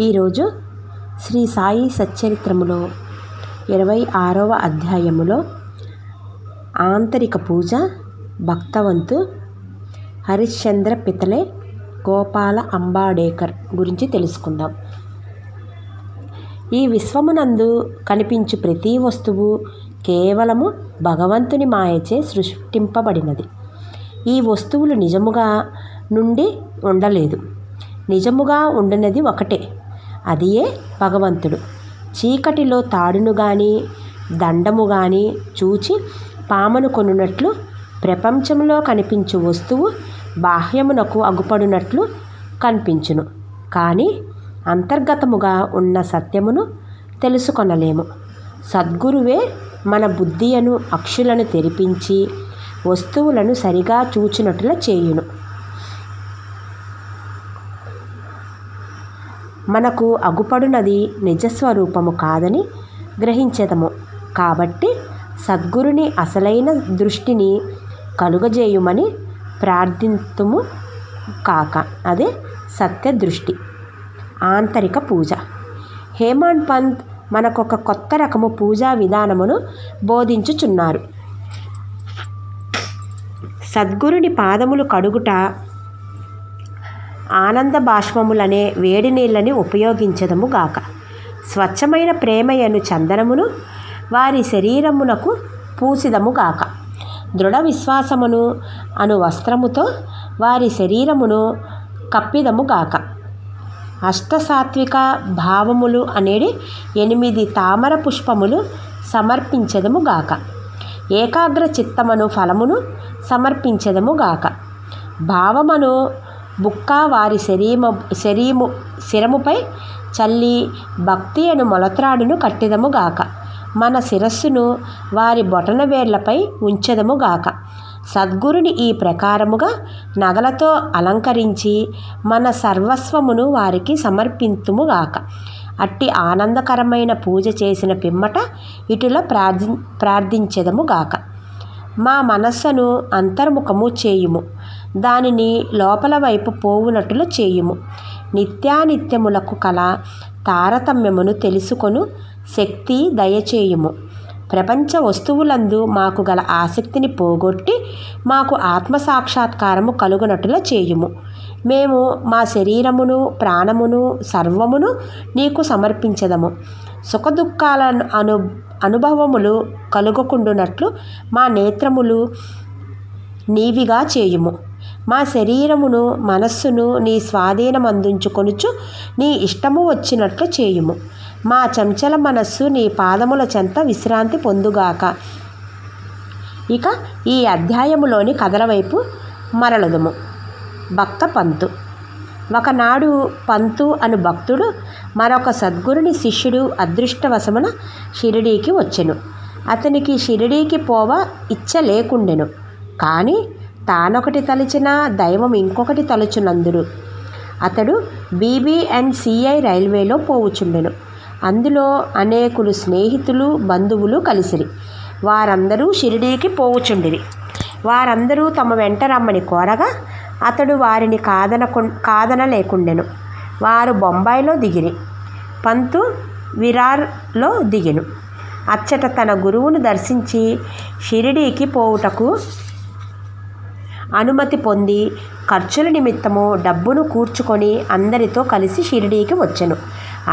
ఈరోజు శ్రీ సాయి సచ్చరిత్రములో 26వ అధ్యాయములో ఆంతరిక పూజ భక్తవంతు హరిశ్చంద్ర పితలే గోపాల అంబాడేకర్ గురించి తెలుసుకుందాం. ఈ విశ్వమునందు కనిపించు ప్రతి వస్తువు కేవలము భగవంతుని మాయచే సృష్టింపబడినది. ఈ వస్తువులు నిజముగా నుండి ఉండలేదు. నిజముగా ఉండినది ఒకటే, అదియే భగవంతుడు. చీకటిలో తాడును గాని దండము గాని చూచి పామును కొనున్నట్లు ప్రపంచంలో కనిపించు వస్తువు బాహ్యమునకు అగుపడినట్లు కనిపించును, కానీ అంతర్గతముగా ఉన్న సత్యమును తెలుసుకొనలేము. సద్గురువే మన బుద్ధియను అక్షులను తెరిపించి వస్తువులను సరిగా చూచినట్ల చేయును. మనకు అగుపడునది నిజస్వరూపము కాదని గ్రహించెదము. కాబట్టి సద్గురుని అసలైన దృష్టిని కలుగజేయుమని ప్రార్థింతుము కాక, అదే సత్య దృష్టి. ఆంతరిక పూజ. హేమండ్ పంత్ మనకొక కొత్త రకము పూజా విధానమును బోధించుచున్నారు. సద్గురుని పాదములు కడుగుట ఆనంద బాష్పములనే వేడి నీళ్ళని ఉపయోగించదము గాక. స్వచ్ఛమైన ప్రేమయను చందనమును వారి శరీరమునకు పూసిదము గాక. దృఢ విశ్వాసమును అను వస్త్రముతో వారి శరీరమును కప్పిదము గాక. అష్టసాత్విక భావములు అనేది 8 తామర పుష్పములు సమర్పించదము గాక. ఏకాగ్ర చిత్తమను ఫలమును సమర్పించదము గాక. భావమును బుక్క వారి శిరముపై చల్లి భక్తి అను మొలత్రాడును కట్టెదము గాక. మన శిరస్సును వారి బొటన వేర్లపై ఉంచెదము గాక. సద్గురుని ఈ ప్రకారముగా నగలతో అలంకరించి మన సర్వస్వమును వారికి సమర్పింతుము గాక. అట్టి ఆనందకరమైన పూజ చేసిన పిమ్మట ఇటుల ప్రార్థించెదము గాక. మా మనస్సును అంతర్ముఖము చేయుము, దానిని లోపల వైపు పోవునట్లు చేయుము. నిత్యానిత్యములకు కల తారతమ్యమును తెలుసుకొను శక్తి దయచేయుము. ప్రపంచ వస్తువులందు మాకు గల ఆసక్తిని పోగొట్టి మాకు ఆత్మసాక్షాత్కారము కలుగునట్లు చేయుము. మేము మా శరీరమును ప్రాణమును సర్వమును నీకు సమర్పించదము. సుఖదుఖాల అనుభవములు కలుగకుండునట్లు మా నేత్రములు నీవిగా చేయుము. మా శరీరమును మనస్సును నీ స్వాధీనమందుంచుకొనుచు నీ ఇష్టము వచ్చినట్లు చేయుము. మా చంచల మనస్సు నీ పాదముల చెంత విశ్రాంతి పొందుగాక. ఇక ఈ అధ్యాయములోని కథల వైపు మరలదుము. భక్త పంతు. ఒకనాడు పంతు అను భక్తుడు మరొక సద్గురుని శిష్యుడు అదృష్టవశమున షిరిడీకి వచ్చెను. అతనికి షిరిడీకి పోవ ఇచ్చ లేకుండెను, కానీ తానొకటి తలచిన దైవం ఇంకొకటి తలుచునందురు. అతడు BB&CI రైల్వేలో పోవుచుండెను. అందులో అనేకులు స్నేహితులు బంధువులు కలిసిరి. వారందరూ షిరిడీకి పోవుచుండిరి. వారందరూ తమ వెంట రమ్మని కోరగా అతడు వారిని కాదనలేకుండెను. వారు బొంబాయిలో దిగిరి. పంతు విరార్లో దిగెను. అచ్చట తన గురువును దర్శించి షిరిడీకి పోవుటకు అనుమతి పొంది ఖర్చుల నిమిత్తము డబ్బును కూర్చుకొని అందరితో కలిసి షిరిడీకి వచ్చెను.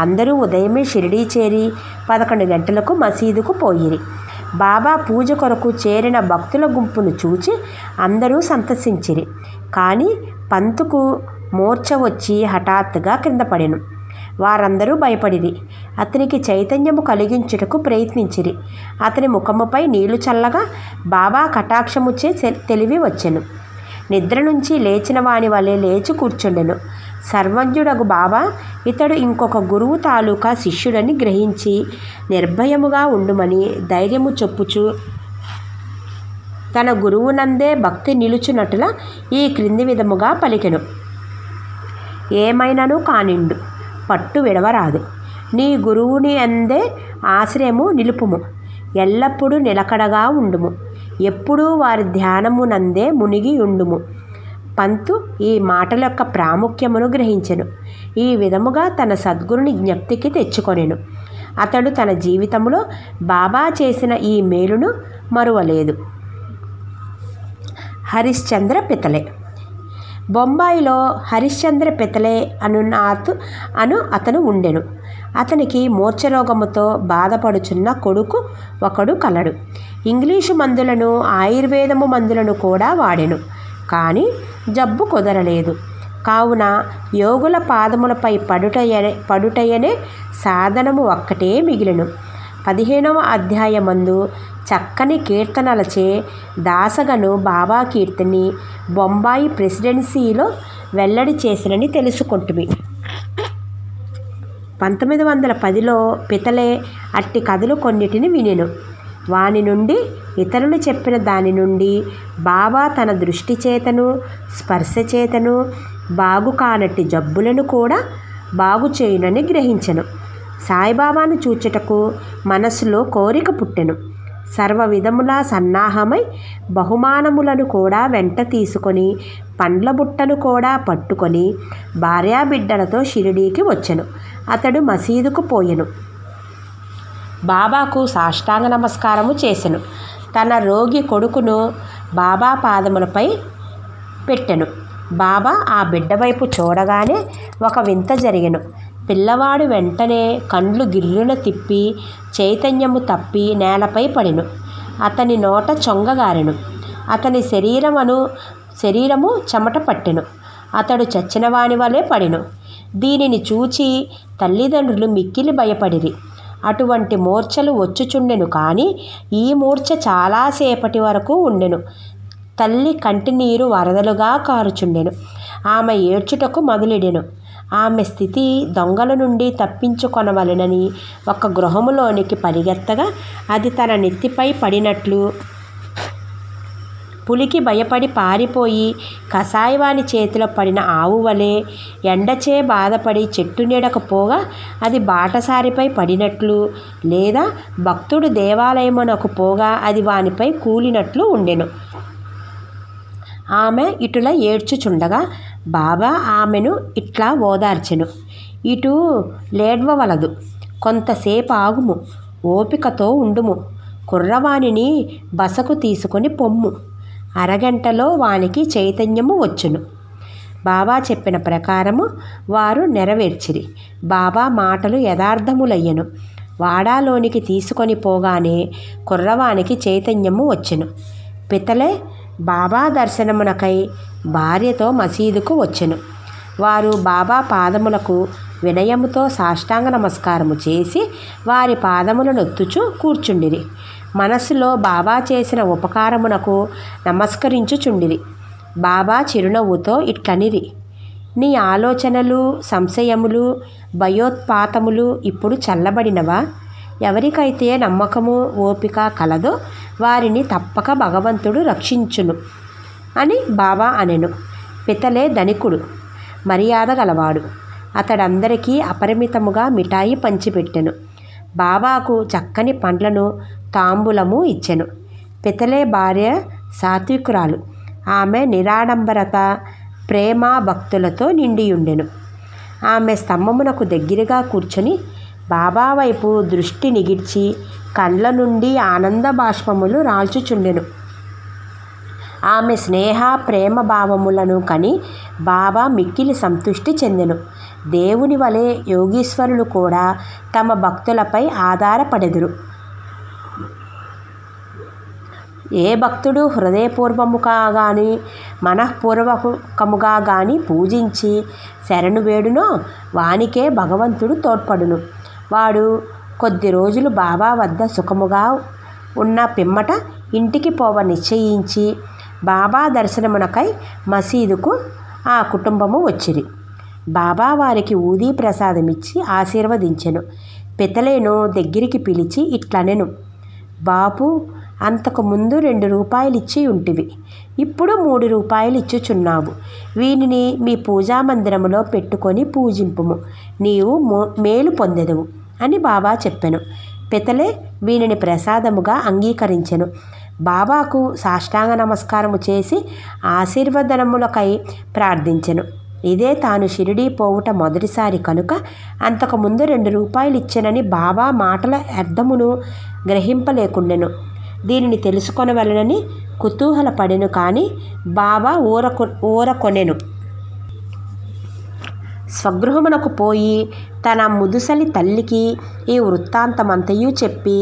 అందరూ ఉదయమే షిరిడీ చేరి 11 గంటలకు మసీదుకు పోయిరి. బాబా పూజ కొరకు చేరిన భక్తుల గుంపును చూచి అందరూ సంతసించిరి. కానీ పంతుకు మూర్ఛ వచ్చి హఠాత్తుగా క్రింద పడెను. వారందరూ భయపడిరి. అతనికి చైతన్యము కలిగించుటకు ప్రయత్నించిరి. అతని ముఖముపై నీళ్లు చల్లగా బాబా కటాక్షముచే తెలివి వచ్చెను. నిద్ర నుంచి లేచిన వాని వలె లేచి కూర్చుండెను. సర్వజ్ఞుడగు బాబా ఇతడు ఇంకొక గురువు తాలూకా శిష్యుడని గ్రహించి నిర్భయముగా ఉండుమని ధైర్యము చొప్పుచు తన గురువునందే భక్తి నిలుచునట్ల ఈ క్రింది విధముగా పలికెను. ఏమైనను కానిండు, పట్టు విడవరాదు. నీ గురువుని అందే ఆశ్రయము నిలుపుము. ఎల్లప్పుడూ నిలకడగా ఉండుము. ఎప్పుడూ వారి ధ్యానమునందే మునిగి ఉండుము. పంతు ఈ మాటల యొక్క ప్రాముఖ్యమును గ్రహించెను. ఈ విధముగా తన సద్గురుని జ్ఞప్తికి తెచ్చుకొనెను. అతడు తన జీవితంలో బాబా చేసిన ఈ మేలును మరువలేదు. హరిశ్చంద్ర పితలే. బొంబాయిలో హరిశ్చంద్ర పితలే అను అతను ఉండెను. అతనికి మూర్ఛరోగముతో బాధపడుచున్న కొడుకు ఒకడు కలడు. ఇంగ్లీషు మందులను, ఆయుర్వేదము మందులను కూడా వాడెను. కానీ జబ్బు కుదరలేదు. కావున యోగుల పాదములపై పడుటయనే సాధనము ఒక్కటే మిగిలెను. 15వ అధ్యాయమందు చక్కని కీర్తనలచే దాసగను బాబా కీర్తిని బొంబాయి ప్రెసిడెన్సీలో వెల్లడి చేసినని తెలుసుకుంటుమి. 1910లో పితలే అట్టి కథలు కొన్నిటిని వినెను. వాని నుండి, ఇతరులు చెప్పిన దాని నుండి బాబా తన దృష్టి చేతను, స్పర్శ చేతను బాగు కానట్టి జబ్బులను కూడా బాగు చేయునని గ్రహించెను. సాయిబాబాను చూచుటకు మనస్సులో కోరిక పుట్టెను. సర్వ విధములా సన్నాహమై బహుమానములను కూడా వెంట తీసుకొని, పండ్ల బుట్టను కూడా పట్టుకొని భార్యాబిడ్డలతో షిరిడీకి వచ్చెను. అతడు మసీదుకు పోయెను. బాబాకు సాష్టాంగ నమస్కారము చేసెను. తన రోగి కొడుకును బాబా పాదములపై పెట్టెను. బాబా ఆ బిడ్డ వైపు చూడగానే ఒక వింత జరిగెను. పిల్లవాడు వెంటనే కండ్లు గిర్రున తిప్పి చైతన్యము తప్పి నేలపై పడెను. అతని నోట చొంగగారెను. అతని శరీరము చెమట పట్టెను. అతడు చచ్చినవాని వలె పడెను. దీనిని చూచి తల్లిదండ్రులు మిక్కిలి భయపడిరి. అటువంటి మూర్ఛలు వచ్చుచుండెను. కానీ ఈ మూర్ఛ చాలాసేపటి వరకు ఉండెను. తల్లి కంటినీరు వరదలుగా కారుచుండెను. ఆమె ఏడ్చుటకు మొదలెడెను. ఆమె స్థితి దొంగల నుండి తప్పించుకొనవలెనని ఒక గృహములోనికి పరిగెత్తగా అది తన నెత్తిపై పడినట్లు పులికి భయపడి పారిపోయి కసాయివాని చేతిలో పడిన ఆవు వలె, ఎండచే బాధపడి చెట్టు నీడకు పోగా అది బాటసారిపై పడినట్లు, లేదా భక్తుడు దేవాలయమునకు పోగా అది వానిపై కూలినట్లు ఉండెను. ఆమె ఇటులా ఏడ్చుచుండగా బాబా ఆమెను ఇట్లా ఓదార్చెను. ఇటు లేడ్వవలదు, కొంతసేపు ఆగుము, ఓపికతో ఉండుము, కుర్రవానిని బసకు తీసుకొని పొమ్ము, అరగంటలో వానికి చైతన్యము వచ్చును. బాబా చెప్పిన ప్రకారము వారు నెరవేర్చిరి. బాబా మాటలు యథార్థములయ్యను. వాడాలోనికి తీసుకొని పోగానే కుర్రవానికి చైతన్యము వచ్చెను. పితలే బాబా దర్శనమునకై భార్యతో మసీదుకు వచ్చెను. వారు బాబా పాదములకు వినయముతో సాష్టాంగ నమస్కారము చేసి వారి పాదములను నొత్తుచు కూర్చుండిరి. మనస్సులో బాబా చేసిన ఉపకారమునకు నమస్కరించుచుండిరి. బాబా చిరునవ్వుతో ఇట్లనిరి: నీ ఆలోచనలు, సంశయములు, భయోత్పాతములు ఇప్పుడు చల్లబడినవా? ఎవరికైతే నమ్మకము, ఓపిక కలదో వారిని తప్పక భగవంతుడు రక్షించును అని బాబా అనెను. పితలే ధనికుడు, మర్యాద గలవాడు. అతడందరికీ అపరిమితముగా మిఠాయి పంచిపెట్టెను. బాబాకు చక్కని పండ్లను తాంబూలము ఇచ్చెను. పితలే భార్య సాత్వికురాలు. ఆమె నిరాడంబరత, ప్రేమ, భక్తులతో నిండియుండెను. ఆమె స్తంభమునకు దగ్గరగా కూర్చొని బాబా వైపు దృష్టి నిగిడ్చి కండ్ల నుండి ఆనంద బాష్పములు రాల్చుచుండెను. ఆమె స్నేహ ప్రేమ భావములను కని బాబా మిక్కిలి సంతృష్టి చెందెను. దేవుని వలె యోగీశ్వరులు కూడా తమ భక్తులపై ఆధారపడెదురు. ఏ భక్తుడు హృదయపూర్వముగా కానీ మనఃపూర్వకముగా కానీ పూజించి శరణు వేడునో వానికే భగవంతుడు తోడ్పడును. వాడు కొద్ది రోజులు బాబా వద్ద సుఖముగా ఉన్న పిమ్మట ఇంటికి పోవ నిశ్చయించి బాబా దర్శనమునకై మసీదుకు ఆ కుటుంబము వచ్చిరి. బాబా వారికి ఊదీ ప్రసాదమిచ్చి ఆశీర్వదించెను. పితలేను దగ్గరికి పిలిచి ఇట్లనెను: బాపు, అంతకుముందు 2 రూపాయలు ఇచ్చి ఉంటివి, ఇప్పుడు 3 రూపాయలు ఇచ్చుచున్నావు. వీనిని మీ పూజామందిరములో పెట్టుకొని పూజింపుము, నీవు మేలు పొందెదవు అని బాబా చెప్పెను. పితలే వీనిని ప్రసాదముగా అంగీకరించెను. బాబాకు సాష్టాంగ నమస్కారము చేసి ఆశీర్వదనములకై ప్రార్థించెను. ఇదే తాను షిరిడీ పోవుట మొదటిసారి కనుక అంతకుముందు 2 రూపాయలు ఇచ్చెనని బాబా మాటల అర్థమును గ్రహింపలేకుండెను. దీనిని తెలుసుకొనవలెనని కుతూహలపడెను. కానీ బాబా ఊరకొనెను. స్వగృహమునకు పోయి తన ముదుసలి తల్లికి ఈ వృత్తాంతమంతయు చెప్పి,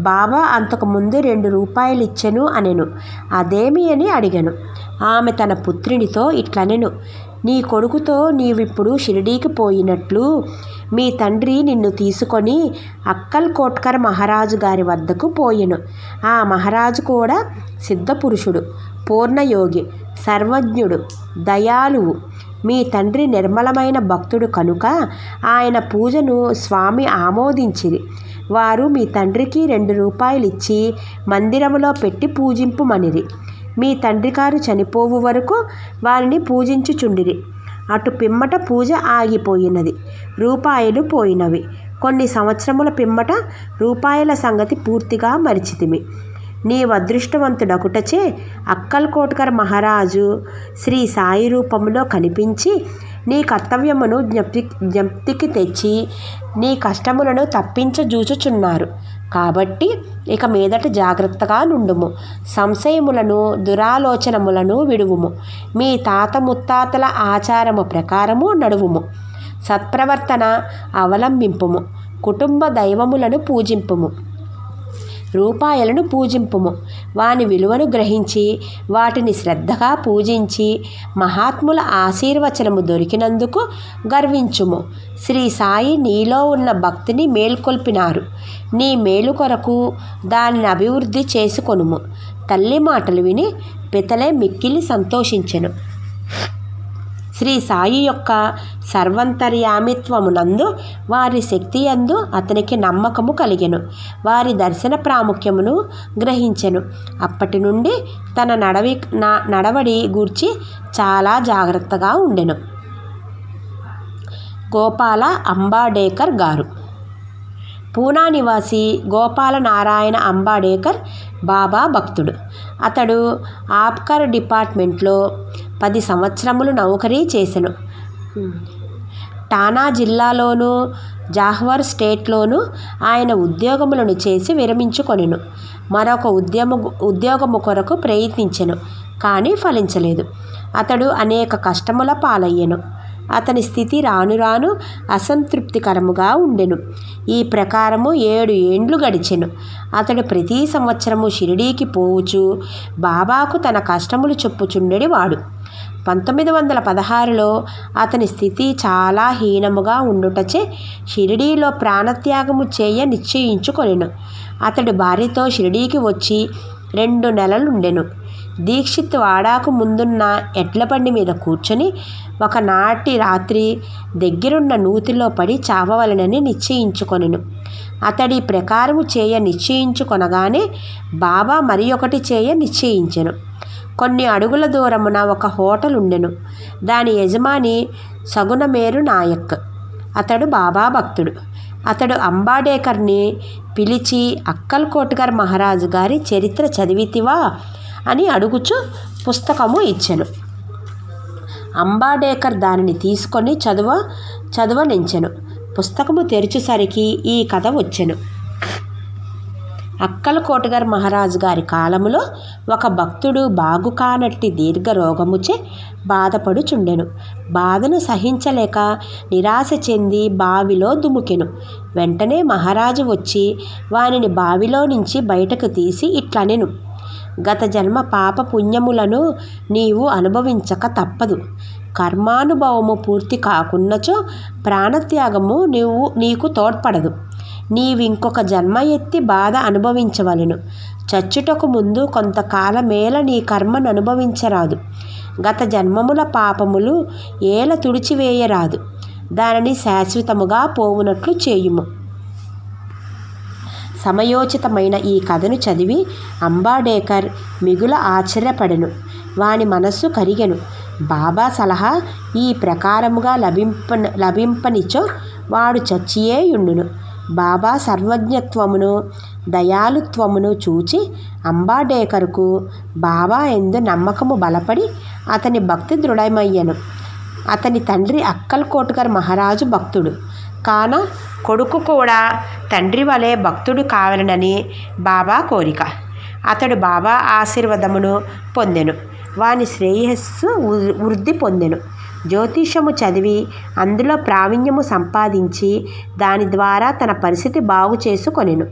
బాబా అంతకుముందు 2 రూపాయలు ఇచ్చెను అనెను. అదేమి అని అడిగెను. ఆమె తన పుత్రునితో ఇట్లనెను, నీ కొడుకుతో నీవిప్పుడు షిరిడీకి పోయినట్లు మీ తండ్రి నిన్ను తీసుకొని అక్కల్ కోట్కర్ మహారాజు గారి వద్దకు పోయెను. ఆ మహారాజు కూడా సిద్ధపురుషుడు, పూర్ణయోగి, సర్వజ్ఞుడు, దయాళువు. మీ తండ్రి నిర్మలమైన భక్తుడు కనుక ఆయన పూజను స్వామి ఆమోదించిరి. వారు మీ తండ్రికి 2 రూపాయలు ఇచ్చి మందిరములో పెట్టి పూజింపుమనిరి. మీ తండ్రి గారు చనిపోవు వరకు వారిని పూజించుచుండిరి. అటు పిమ్మట పూజ ఆగిపోయినది. రూపాయలు పోయినవి. కొన్ని సంవత్సరముల పిమ్మట రూపాయల సంగతి పూర్తిగా మరిచితిమి. నీ అదృష్టవంతుడకుటచే అక్కల్ కోట్కర్ మహారాజు శ్రీ సాయి రూపంలో కనిపించి నీ కర్తవ్యమును జ్ఞప్తికి తెచ్చి నీ కష్టములను తప్పించజూచుచున్నారు. కాబట్టి ఇక మీదట జాగ్రత్తగా నుండుము. సంశయములను దురాలోచనములను విడువుము. మీ తాత ముత్తాతల ఆచారము ప్రకారము నడువుము. సత్ప్రవర్తన అవలంబింపుము. కుటుంబ దైవములను పూజింపుము. రూపాయలను పూజింపుము. వాని విలువను గ్రహించి వాటిని శ్రద్ధగా పూజించి మహాత్ముల ఆశీర్వచనము దొరికినందుకు గర్వించుము. శ్రీ సాయి నీలో ఉన్న భక్తిని మేల్కొల్పినారు. నీ మేలు కొరకు దానిని అభివృద్ధి చేసుకొనుము. తల్లి మాటలు విని పితలే మిక్కిలి సంతోషించెను. శ్రీ సాయి యొక్క సర్వంతర్యామిత్వమునందు వారి శక్తి యందు అతనికి నమ్మకము కలిగెను. వారి దర్శన ప్రాముఖ్యమును గ్రహించెను. అప్పటి నుండి తన నడవడి గూర్చి చాలా జాగ్రత్తగా ఉండెను. గోపాల అంబాడేకర్ గారు. పూనా నివాసి గోపాల నారాయణ అంబాడేకర్ బాబా భక్తుడు. అతడు ఆబ్కార్ డిపార్ట్మెంట్లో 10 సంవత్సరములు నౌకరీ చేసెను. టానా జిల్లాలోను జాహ్వర్ స్టేట్లోనూ ఆయన ఉద్యోగములను చేసి విరమించుకొనెను. మరొక ఉద్యోగము కొరకు ప్రయత్నించెను. కానీ ఫలించలేదు. అతడు అనేక కష్టముల పాలయ్యెను. అతని స్థితి రాను రాను అసంతృప్తికరముగా ఉండెను. ఈ ప్రకారము 7 ఏండ్లు గడిచెను. అతడు ప్రతి సంవత్సరము షిరిడీకి పోవుచు బాబాకు తన కష్టములు చెప్పుచుండెడివాడు. 1916లో అతని స్థితి చాలా హీనముగా ఉండుటచే షిరిడీలో ప్రాణత్యాగము చేయ నిశ్చయించుకొనెను. అతడు భార్యతో షిరిడీకి వచ్చి 2 నెలలుండెను. దీక్షిత్ వాడాకు ముందున్న ఎడ్ల బండి మీద కూర్చొని ఒకనాటి రాత్రి దగ్గరున్న నూతిలో పడి చావవలెనని నిశ్చయించుకొనెను. అతడి ప్రకారము చేయ నిశ్చయించుకొనగానే బాబా మరి ఒకటి చేయ నిశ్చయించెను. కొన్ని అడుగుల దూరమున ఒక హోటల్ ఉండెను. దాని యజమాని సగుణమేరు నాయక్. అతడు బాబా భక్తుడు. అతడు అంబాడేకర్ని పిలిచి అక్కల్ కోట్కర్ మహారాజు గారి చరిత్ర చదివితివా అని అడుగుచు పుస్తకము ఇచ్చెను. అంబాడేకర్ దానిని తీసుకొని చదవనించెను. పుస్తకము తెరిచేసరికి ఈ కథ వచ్చెను. అక్కల్ కోట్కర్ మహారాజు గారి కాలములో ఒక భక్తుడు బాగు కానట్టి దీర్ఘ రోగముచే బాధపడుచుండెను. బాధను సహించలేక నిరాశ చెంది బావిలో దుముకెను. వెంటనే మహారాజు వచ్చి వానిని బావిలో నుంచి బయటకు తీసి ఇట్లనెను, గత జన్మ పాప పుణ్యములను నీవు అనుభవించక తప్పదు. కర్మానుభవము పూర్తి కాకున్నచో ప్రాణత్యాగము నీకు తోడ్పడదు. నీవింకొక జన్మ ఎత్తి బాధ అనుభవించవలెను. చచ్చుటకు ముందు కొంతకాలమేల నీ కర్మను అనుభవించరాదు. గత జన్మముల పాపములు ఏల తుడిచివేయరాదు. దానిని శాశ్వతముగా పోవునట్లు చేయుము. సమయోచితమైన ఈ కథను చదివి అంబాడేకర్ మిగుల ఆశ్చర్యపడెను. వాని మనస్సు కరిగెను. బాబా సలహా ఈ ప్రకారముగా లభింపనిచో వాడు చచ్చియే యుండును. బాబా సర్వజ్ఞత్వమును దయాలుత్వమును చూచి అంబాడేకర్కు బాబా యందు నమ్మకము బలపడి అతని భక్తి దృఢమయ్యను. అతని తండ్రి అక్కల్కోట్కర్ మహారాజు భక్తుడు కాన కొడుకు కూడా తండ్రి వలె భక్తుడు కావాలనని బాబా కోరిక. అతడు బాబా ఆశీర్వాదమును పొందెను. వాని శ్రేయస్సు వృద్ధి పొందెను. జ్యోతిషము చదివి అందులో ప్రావీణ్యము సంపాదించి దాని ద్వారా తన పరిస్థితి బాగు చేసుకొనెను.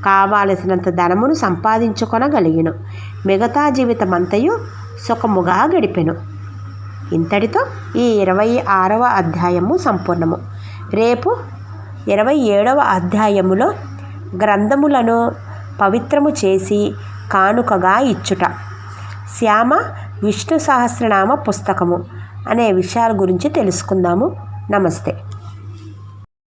కావలసినంత ధనమును సంపాదించుకొనగలిగెను. మిగతా జీవితమంతయు సుఖముగా గడిపెను. ఇంతటితో ఈ 26వ అధ్యాయము సంపూర్ణము. రేపు 27వ అధ్యాయములో గ్రంథములను పవిత్రము చేసి కానుకగా ఇచ్చుట, శ్యామ విష్ణు సహస్రనామ పుస్తకము అనే విషయాల గురించి తెలుసుకుందాము. నమస్తే.